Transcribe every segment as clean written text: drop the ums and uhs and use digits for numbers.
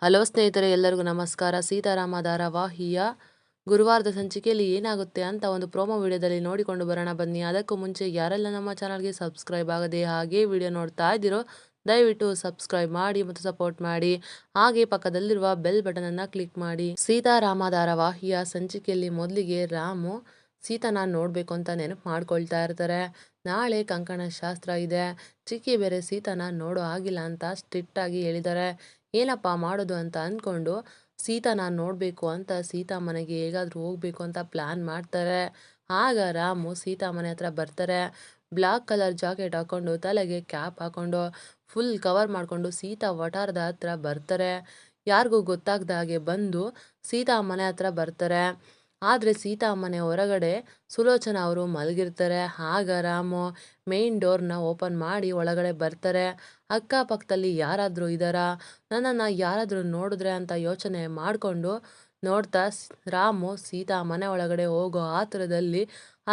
Hello ಸ್ನೇಹಿತರೆ, ಎಲ್ಲರಿಗೂ ನಮಸ್ಕಾರ. ಸೀತಾರಾಮ ಧಾರಾವಾಹಿಯ ಗುರುವಾರದ ಸಂಚಿಕೆಯಲ್ಲಿ ಏನಾಗುತ್ತೆ ಅಂತ ಒಂದು ಪ್ರೋಮೋ ವಿಡಿಯೋದಲ್ಲಿ ನೋಡಿಕೊಂಡು ಬರೋಣ ಬನ್ನಿ. ಅದಕ್ಕೂ ಮುಂಚೆ ಯಾರೆಲ್ಲ ನಮ್ಮ ಚಾನಲ್ಗೆ ಸಬ್ಸ್ಕ್ರೈಬ್ ಆಗದೆ ಹಾಗೆ ವಿಡಿಯೋ ನೋಡ್ತಾ ಇದ್ದೀರೋ ದಯವಿಟ್ಟು ಸಬ್ಸ್ಕ್ರೈಬ್ ಮಾಡಿ ಮತ್ತು ಸಪೋರ್ಟ್ ಮಾಡಿ. ಹಾಗೆ ಪಕ್ಕದಲ್ಲಿರುವ ಬೆಲ್ ಬಟನ್ ಅನ್ನ ಕ್ಲಿಕ್ ಮಾಡಿ. ಸೀತಾರಾಮ ಧಾರಾವಾಹಿಯ ಸಂಚಿಕೆಯಲ್ಲಿ ಮೊದಲಿಗೆ ರಾಮು ಸೀತಾನ ನೋಡ್ಬೇಕು ಅಂತ ನೆನಪು ಮಾಡ್ಕೊಳ್ತಾ ಇರ್ತಾರೆ. ನಾಳೆ ಕಂಕಣ ಶಾಸ್ತ್ರ ಇದೆ. ಚಿಕ್ಕಿ ಬೇರೆ ಸೀತಾನ ನೋಡೋ ಆಗಿಲ್ಲ ಅಂತ ಸ್ಟ್ರಿಕ್ಟ್ ಆಗಿ ಹೇಳಿದ್ದಾರೆ. ಏನಪ್ಪ ಮಾಡೋದು ಅಂತ ಅಂದ್ಕೊಂಡು ಸೀತಾನ ನೋಡಬೇಕು ಅಂತ ಸೀತಾ ಮನೆಗೆ ಹೇಗಾದರೂ ಹೋಗ್ಬೇಕು ಅಂತ ಪ್ಲ್ಯಾನ್ ಮಾಡ್ತಾರೆ. ಆಗ ರಾಮು ಸೀತಾ ಮನೆ ಹತ್ರ ಬರ್ತಾರೆ. ಬ್ಲ್ಯಾಕ್ ಕಲರ್ ಜಾಕೆಟ್ ಹಾಕ್ಕೊಂಡು ತಲೆಗೆ ಕ್ಯಾಪ್ ಹಾಕ್ಕೊಂಡು ಫುಲ್ ಕವರ್ ಮಾಡಿಕೊಂಡು ಸೀತಾ ವಠಾರದ ಹತ್ರ ಬರ್ತಾರೆ. ಯಾರಿಗೂ ಗೊತ್ತಾಗ್ದ ಹಾಗೆ ಬಂದು ಸೀತಾ ಮನೆ ಹತ್ರ ಬರ್ತಾರೆ. ಆದರೆ ಸೀತಾ ಮನೆ ಹೊರಗಡೆ ಸುಲೋಚನಾ ಅವರು ಮಲಗಿರ್ತಾರೆ. ಆಗ ರಾಮು ಮೇನ್ ಡೋರ್ನ ಓಪನ್ ಮಾಡಿ ಒಳಗಡೆ ಬರ್ತಾರೆ. ಅಕ್ಕಪಕ್ಕದಲ್ಲಿ ಯಾರಾದರೂ ಇದ್ದಾರಾ, ನನ್ನನ್ನು ಯಾರಾದರೂ ನೋಡಿದ್ರೆ ಅಂತ ಯೋಚನೆ ಮಾಡಿಕೊಂಡು ನೋಡ್ತಾ ರಾಮು ಸೀತಾ ಮನೆ ಒಳಗಡೆ ಹೋಗೋ ಆತುರದಲ್ಲಿ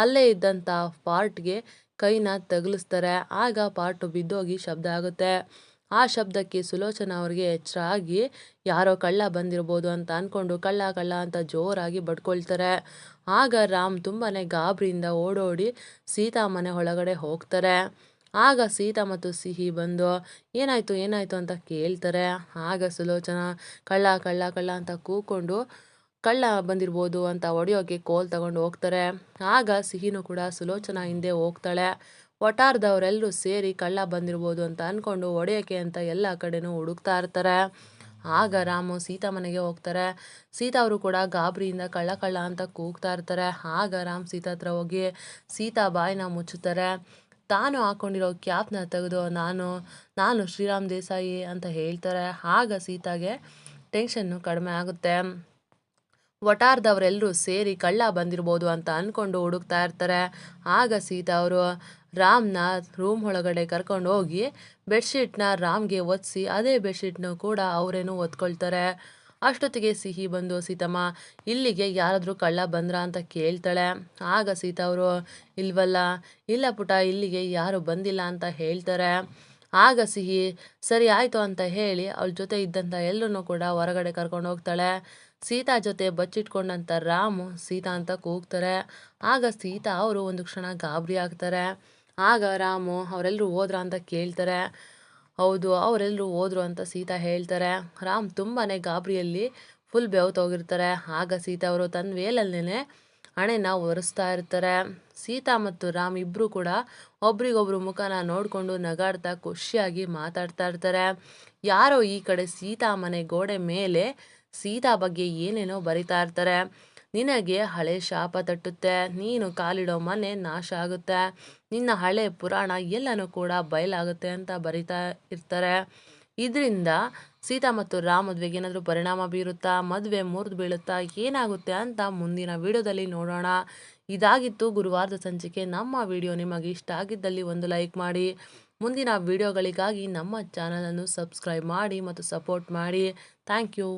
ಅಲ್ಲೇ ಇದ್ದಂಥ ಪಾರ್ಟ್ಗೆ ಕೈನ ತಗುಲಿಸ್ತಾರೆ. ಆಗ ಪಾರ್ಟು ಬಿದ್ದೋಗಿ ಶಬ್ದ ಆಗುತ್ತೆ. ಆ ಶಬ್ದಕ್ಕೆ ಸುಲೋಚನಾ ಅವ್ರಿಗೆ ಎಚ್ಚರ ಆಗಿ ಯಾರೋ ಕಳ್ಳ ಬಂದಿರ್ಬೋದು ಅಂತ ಅಂದ್ಕೊಂಡು ಕಳ್ಳ ಕಳ್ಳ ಅಂತ ಜೋರಾಗಿ ಬಡ್ಕೊಳ್ತಾರೆ. ಆಗ ರಾಮ್ ತುಂಬಾ ಗಾಬರಿಯಿಂದ ಓಡೋಡಿ ಸೀತಾ ಮನೆ ಒಳಗಡೆ ಹೋಗ್ತಾರೆ. ಆಗ ಸೀತಾ ಮತ್ತು ಸಿಹಿ ಬಂದು ಏನಾಯಿತು ಏನಾಯಿತು ಅಂತ ಕೇಳ್ತಾರೆ. ಆಗ ಸುಲೋಚನಾ ಕಳ್ಳ ಕಳ್ಳ ಕಳ್ಳ ಅಂತ ಕೂಕೊಂಡು ಕಳ್ಳ ಬಂದಿರ್ಬೋದು ಅಂತ ಹೊಡೆಯೋಕೆ ಕೋಲ್ ತಗೊಂಡು ಹೋಗ್ತಾರೆ. ಆಗ ಸಿಹಿನೂ ಕೂಡ ಸುಲೋಚನಾ ಹಿಂದೆ ಹೋಗ್ತಾಳೆ. ವಠಾರದವರೆಲ್ಲರೂ ಸೇರಿ ಕಳ್ಳ ಬಂದಿರ್ಬೋದು ಅಂತ ಅಂದ್ಕೊಂಡು ಹೊಡೆಯೋಕೆ ಅಂತ ಎಲ್ಲ ಕಡೆನೂ ಹುಡುಕ್ತಾ ಇರ್ತಾರೆ. ಆಗ ರಾಮು ಸೀತಾ ಮನೆಗೆ ಹೋಗ್ತಾರೆ. ಸೀತಾ ಅವರು ಕೂಡ ಗಾಬರಿಯಿಂದ ಕಳ್ಳ ಕಳ್ಳ ಅಂತ ಕೂಗ್ತಾ ಇರ್ತಾರೆ. ಆಗ ರಾಮ್ ಸೀತಾ ಹತ್ರ ಹೋಗಿ ಸೀತಾ ಬಾಯಿನ ಮುಚ್ಚುತ್ತಾರೆ. ತಾನು ಹಾಕ್ಕೊಂಡಿರೋ ಕ್ಯಾಪ್ನ ತೆಗೆದು ನಾನು ಶ್ರೀರಾಮ್ ದೇಸಾಯಿ ಅಂತ ಹೇಳ್ತಾರೆ. ಆಗ ಸೀತಾಗೆ ಟೆನ್ಷನ್ನು ಕಡಿಮೆ ಆಗುತ್ತೆ. ವಠಾರದವರೆಲ್ಲರೂ ಸೇರಿ ಕಳ್ಳ ಬಂದಿರ್ಬೋದು ಅಂತ ಅಂದ್ಕೊಂಡು ಹುಡುಕ್ತಾ ಇರ್ತಾರೆ. ಆಗ ಸೀತಾ ಅವರು ರಾಮ್ನ ರೂಮ್ ಒಳಗಡೆ ಕರ್ಕೊಂಡು ಹೋಗಿ ಬೆಡ್ಶೀಟ್ನ ರಾಮ್ಗೆ ಒದಿಸಿ ಅದೇ ಬೆಡ್ಶೀಟ್ನು ಕೂಡ ಅವರೇನು ಒದ್ಕೊಳ್ತಾರೆ. ಅಷ್ಟೊತ್ತಿಗೆ ಸಿಹಿ ಬಂದು ಸೀತಮ್ಮ ಇಲ್ಲಿಗೆ ಯಾರಾದರೂ ಕಳ್ಳ ಬಂದ್ರ ಅಂತ ಕೇಳ್ತಾಳೆ. ಆಗ ಸೀತಾ ಅವರು ಇಲ್ವಲ್ಲ, ಇಲ್ಲ ಪುಟ ಇಲ್ಲಿಗೆ ಯಾರು ಬಂದಿಲ್ಲ ಅಂತ ಹೇಳ್ತಾರೆ. ಆಗ ಸಿಹಿ ಸರಿ ಆಯಿತು ಅಂತ ಹೇಳಿ ಅವಳ ಜೊತೆ ಇದ್ದಂಥ ಎಲ್ಲರೂ ಕೂಡ ಹೊರಗಡೆ ಕರ್ಕೊಂಡು ಹೋಗ್ತಾಳೆ. ಸೀತಾ ಜೊತೆ ಬಚ್ಚಿಟ್ಕೊಂಡಂಥ ರಾಮು ಸೀತಾ ಅಂತ ಕೂಗ್ತಾರೆ. ಆಗ ಸೀತಾ ಅವರು ಒಂದು ಕ್ಷಣ ಗಾಬರಿ ಆಗ್ತಾರೆ. ಆಗ ರಾಮು ಅವರೆಲ್ಲರೂ ಹೋದ್ರ ಅಂತ ಕೇಳ್ತಾರೆ. ಹೌದು ಅವರೆಲ್ಲರೂ ಹೋದ್ರು ಅಂತ ಸೀತಾ ಹೇಳ್ತಾರೆ. ರಾಮ್ ತುಂಬಾ ಗಾಬರಿಯಲ್ಲಿ ಫುಲ್ ಬೆವ್ತೋಗಿರ್ತಾರೆ. ಆಗ ಸೀತಾ ಅವರು ತನ್ನ ವೇಲಲ್ಲೇ ಹಣೆನ ಒರೆಸ್ತಾ ಇರ್ತಾರೆ. ಸೀತಾ ಮತ್ತು ರಾಮ್ ಇಬ್ಬರು ಕೂಡ ಒಬ್ರಿಗೊಬ್ರು ಮುಖನ ನೋಡಿಕೊಂಡು ನಗಾಡ್ತಾ ಖುಷಿಯಾಗಿ ಮಾತಾಡ್ತಾ ಇರ್ತಾರೆ. ಯಾರೋ ಈ ಕಡೆ ಸೀತಾ ಮನೆ ಗೋಡೆ ಮೇಲೆ ಸೀತಾ ಬಗ್ಗೆ ಏನೇನೋ ಬರಿತಾ ಇರ್ತಾರೆ. ನಿನಗೆ ಹಳೆ ಶಾಪ ತಟ್ಟುತ್ತೆ, ನೀನು ಕಾಲಿಡೋ ಮನೆ ನಾಶ ಆಗುತ್ತೆ, ನಿನ್ನ ಹಳೆ ಪುರಾಣ ಎಲ್ಲನೂ ಕೂಡ ಬಯಲಾಗುತ್ತೆ ಅಂತ ಬರಿತಾ ಇರ್ತಾರೆ. ಇದರಿಂದ ಸೀತಾ ಮತ್ತು ರಾಮ್ ಮದುವೆಗೆ ಏನಾದರೂ ಪರಿಣಾಮ ಬೀರುತ್ತಾ, ಮದುವೆ ಮುರಿದು ಬೀಳುತ್ತಾ, ಏನಾಗುತ್ತೆ ಅಂತ ಮುಂದಿನ ವಿಡಿಯೋದಲ್ಲಿ ನೋಡೋಣ. ಇದಾಗಿತ್ತು ಗುರುವಾರದ ಸಂಚಿಕೆ. ನಮ್ಮ ವಿಡಿಯೋ ನಿಮಗೆ ಇಷ್ಟ ಆಗಿದ್ದಲ್ಲಿ ಒಂದು ಲೈಕ್ ಮಾಡಿ. ಮುಂದಿನ ವಿಡಿಯೋಗಳಿಗಾಗಿ ನಮ್ಮ ಚಾನಲನ್ನು ಸಬ್ಸ್ಕ್ರೈಬ್ ಮಾಡಿ ಮತ್ತು ಸಪೋರ್ಟ್ ಮಾಡಿ. Thank you.